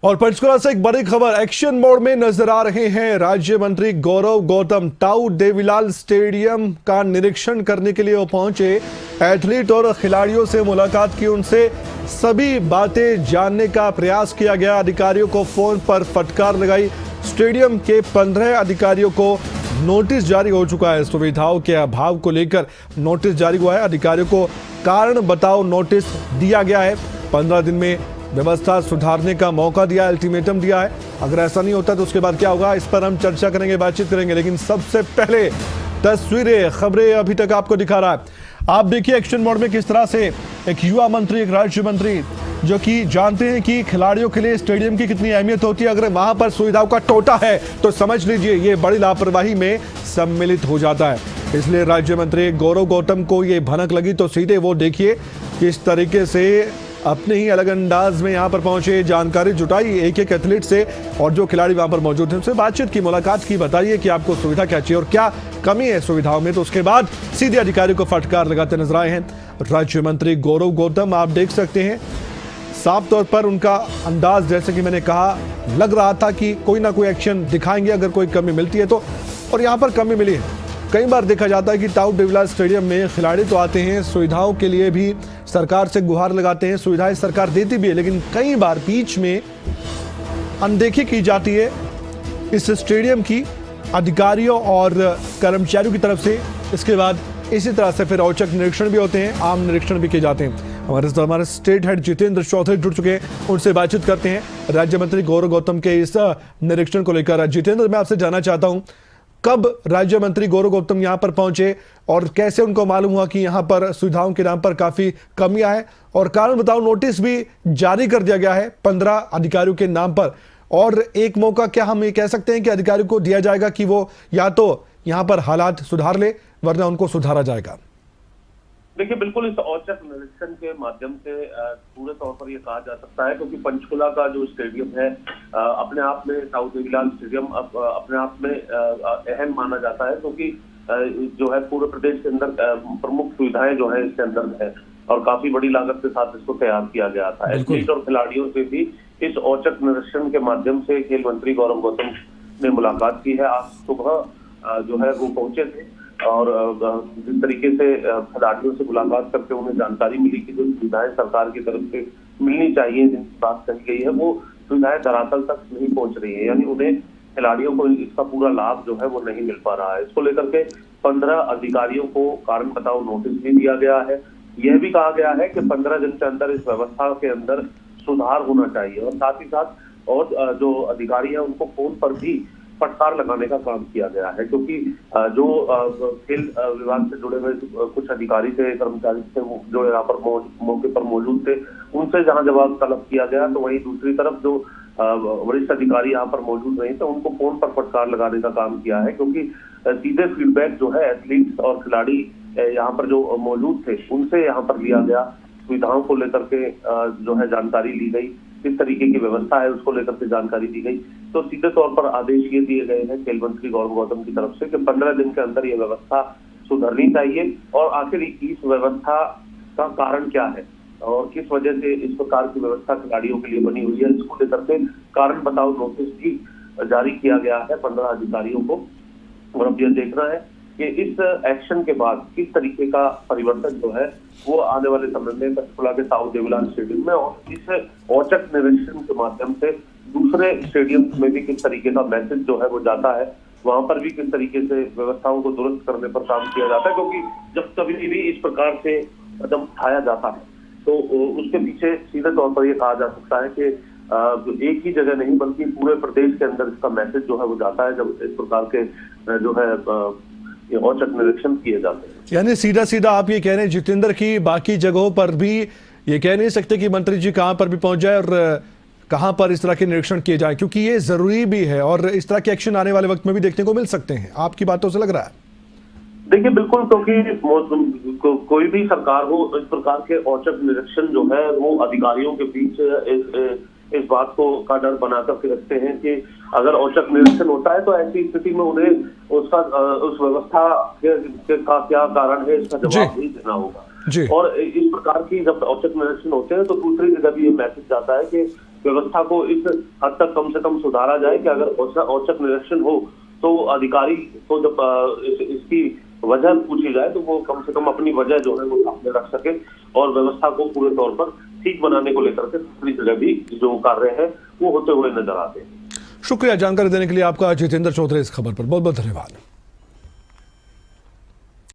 और पंचकुला से एक बड़ी खबर, एक्शन मोड में नजर आ रहे हैं राज्य मंत्री गौरव गौतम। ताऊ देवीलाल स्टेडियम का निरीक्षण करने के लिए वो पहुंचे। एथलीट और खिलाड़ियों से मुलाकात की, उनसे सभी बातें जानने का प्रयास किया गया। अधिकारियों को फोन पर फटकार लगाई। स्टेडियम के 15 अधिकारियों को नोटिस जारी हो चुका है। सुविधाओं के अभाव को लेकर नोटिस जारी हुआ है। अधिकारियों को कारण बताओ नोटिस दिया गया है। 15 दिन में व्यवस्था सुधारने का मौका दिया, अल्टीमेटम दिया है। अगर ऐसा नहीं होता तो उसके बाद क्या होगा, इस पर हम चर्चा करेंगे, बातचीत करेंगे। लेकिन सबसे पहले तस्वीरें, खबरें अभी तक आपको दिखा रहा है। आप देखिए एक्शन मोड में किस तरह से एक युवा मंत्री, एक राज्य मंत्री जो कि जानते हैं कि खिलाड़ियों के लिए स्टेडियम की कितनी अहमियत होती है, अगर वहां पर सुविधाओं का टोटा है तो समझ लीजिए ये बड़ी लापरवाही में सम्मिलित हो जाता है। इसलिए राज्य मंत्री गौरव गौतम को ये भनक लगी तो सीधे वो देखिए किस तरीके से अपने ही अलग अंदाज में यहाँ पर पहुंचे, जानकारी जुटाई एक एक एथलीट से, और जो खिलाड़ी वहां पर मौजूद थे उनसे बातचीत की, मुलाकात की। बताइए कि आपको सुविधा क्या चाहिए और क्या कमी है सुविधाओं में। तो उसके बाद सीधे अधिकारियों को फटकार लगाते नजर आए हैं राज्य मंत्री गौरव गौतम। आप देख सकते हैं साफ तौर पर उनका अंदाज, जैसे कि मैंने कहा, लग रहा था कि कोई ना कोई एक्शन दिखाएंगे अगर कोई कमी मिलती है तो। और यहाँ पर कमी मिली है। कई बार देखा जाता है कि ताऊ देवीलाल स्टेडियम में खिलाड़ी तो आते हैं, सुविधाओं के लिए भी सरकार से गुहार लगाते हैं, सुविधाएं सरकार देती भी है, लेकिन कई बार बीच में अनदेखी की जाती है इस स्टेडियम की अधिकारियों और कर्मचारियों की तरफ से। इसके बाद इसी तरह से फिर औचक निरीक्षण भी होते हैं, आम निरीक्षण भी किए जाते हैं। हमारे स्टेट हेड जितेंद्र चौधरी जुड़ चुके हैं, उनसे बातचीत करते हैं राज्य मंत्री गौरव गौतम के इस निरीक्षण को लेकर। जितेंद्र, मैं आपसे जानना चाहता हूं, कब राज्य मंत्री गौरव गौतम यहां पर पहुंचे और कैसे उनको मालूम हुआ कि यहां पर सुविधाओं के नाम पर काफी कमियां हैं, और कारण बताओ नोटिस भी जारी कर दिया गया है 15 अधिकारियों के नाम पर। और एक मौका क्या हम ये कह सकते हैं कि अधिकारियों को दिया जाएगा कि वो या तो यहां पर हालात सुधार ले, वरना उनको सुधारा जाएगा? देखिए, बिल्कुल इस औचक निरीक्षण के माध्यम से पूरे तौर पर ये कहा जा सकता है, क्योंकि पंचकुला का जो स्टेडियम है अपने आप में, ताऊ देवीलाल स्टेडियम अपने आप में अहम माना जाता है, क्योंकि जो है पूरे प्रदेश के अंदर प्रमुख सुविधाएं जो है इसके अंदर है, और काफी बड़ी लागत के साथ इसको तैयार किया गया था। एथलीट और खिलाड़ियों से भी इस औचक निरीक्षण के माध्यम से खेल मंत्री गौरव गौतम ने मुलाकात की है। आज सुबह जो है वो पहुंचे थे, और जिस तरीके से खिलाड़ियों से मुलाकात करके उन्हें जानकारी मिली कि जो सुविधाएं सरकार की तरफ से मिलनी चाहिए, जिनकी बात कही गई है, वो सुविधाएं धरातल तक नहीं पहुंच रही है, यानी उन्हें खिलाड़ियों को इसका पूरा लाभ जो है वो नहीं मिल पा रहा है। इसको लेकर के 15 अधिकारियों को कारण बताओ नोटिस भी दिया गया है। यह भी कहा गया है कि 15 दिन के अंदर इस व्यवस्था के अंदर सुधार होना चाहिए, और साथ ही साथ और जो अधिकारी है उनको फोन पर भी फटकार लगाने का काम किया गया है, क्योंकि जो खेल विभाग से जुड़े हुए कुछ अधिकारी थे, कर्मचारी थे, जो यहाँ पर मौके पर मौजूद थे, उनसे जहां जवाब तलब किया गया, तो वहीं दूसरी तरफ जो वरिष्ठ अधिकारी यहाँ पर मौजूद नहीं थे, उनको फोन पर फटकार लगाने का काम किया है, क्योंकि सीधे फीडबैक जो है एथलीट्स और खिलाड़ी यहाँ पर जो मौजूद थे उनसे यहाँ पर लिया गया। सुविधाओं को लेकर के जो है जानकारी ली गई, किस तरीके की व्यवस्था है उसको लेकर के जानकारी दी गई। तो सीधे तौर पर आदेश ये दिए गए हैं खेल मंत्री गौरव गौतम की तरफ से कि 15 दिन के अंदर ये व्यवस्था सुधरनी चाहिए, और आखिर इस व्यवस्था का कारण क्या है और किस वजह से इस प्रकार की व्यवस्था खिलाड़ियों के लिए बनी हुई है, इसको लेकर के कारण बताओ नोटिस भी जारी किया गया है 15 अधिकारियों को। और अब यह देखना है कि इस एक्शन के बाद किस तरीके का परिवर्तन जो है वो आने वाले समय में पंचकुला के ताऊ देवीलाल स्टेडियम में और इस औचक निरीक्षण के माध्यम से दूसरे स्टेडियम में भी किस तरीके का मैसेज जो है वो जाता है, वहां पर भी किस तरीके से व्यवस्थाओं को दुरुस्त करने पर काम किया जाता है। क्योंकि जब कभी भी इस प्रकार से कदम उठाया जाता है तो उसके पीछे सीधे तौर पर यह कहा जा सकता है कि एक ही जगह नहीं बल्कि पूरे प्रदेश के अंदर इसका मैसेज जो है वो जाता है, जब इस प्रकार के जो है औचक निरीक्षण किए जाते हैं। यानी सीधा सीधा आप ये कह रहे हैं जितेंद्र की बाकी जगहों पर भी ये कह नहीं सकते कि मंत्री जी कहां पर भी पहुंच जाए और कहां पर इस तरह के निरीक्षण किए जाए, क्योंकि ये जरूरी भी है और इस तरह के एक्शन आने वाले वक्त में भी देखने को मिल सकते हैं। आपकी बातों से लग रहा है। देखिए, बिल्कुल, क्योंकि कोई भी सरकार हो, इस प्रकार के औचक निरीक्षण जो है वो अधिकारियों के बीच इस बात को का डर बनाकर के रखते हैं कि अगर औचक निरीक्षण होता है तो ऐसी स्थिति में उन्हें उसका उस व्यवस्था का क्या कारण है इसका जवाब भी देना होगा। और इस प्रकार की जब औचक निरीक्षण होते हैं तो दूसरी जगह भी ये मैसेज जाता है कि व्यवस्था को इस हद तक कम से कम सुधारा जाए कि अगर औचक निरीक्षण हो तो अधिकारी को जब इसकी वजह पूछी जाए तो वो कम से कम अपनी वजह जो है वो सामने रख सके और व्यवस्था को पूरे तौर पर ठीक बनाने को लेकर के दूसरी जगह भी जो कार्य है वो होते हुए नजर आते हैं। शुक्रिया जानकारी देने के लिए आपका जितेंद्र चौधरी इस खबर पर बहुत बहुत धन्यवाद।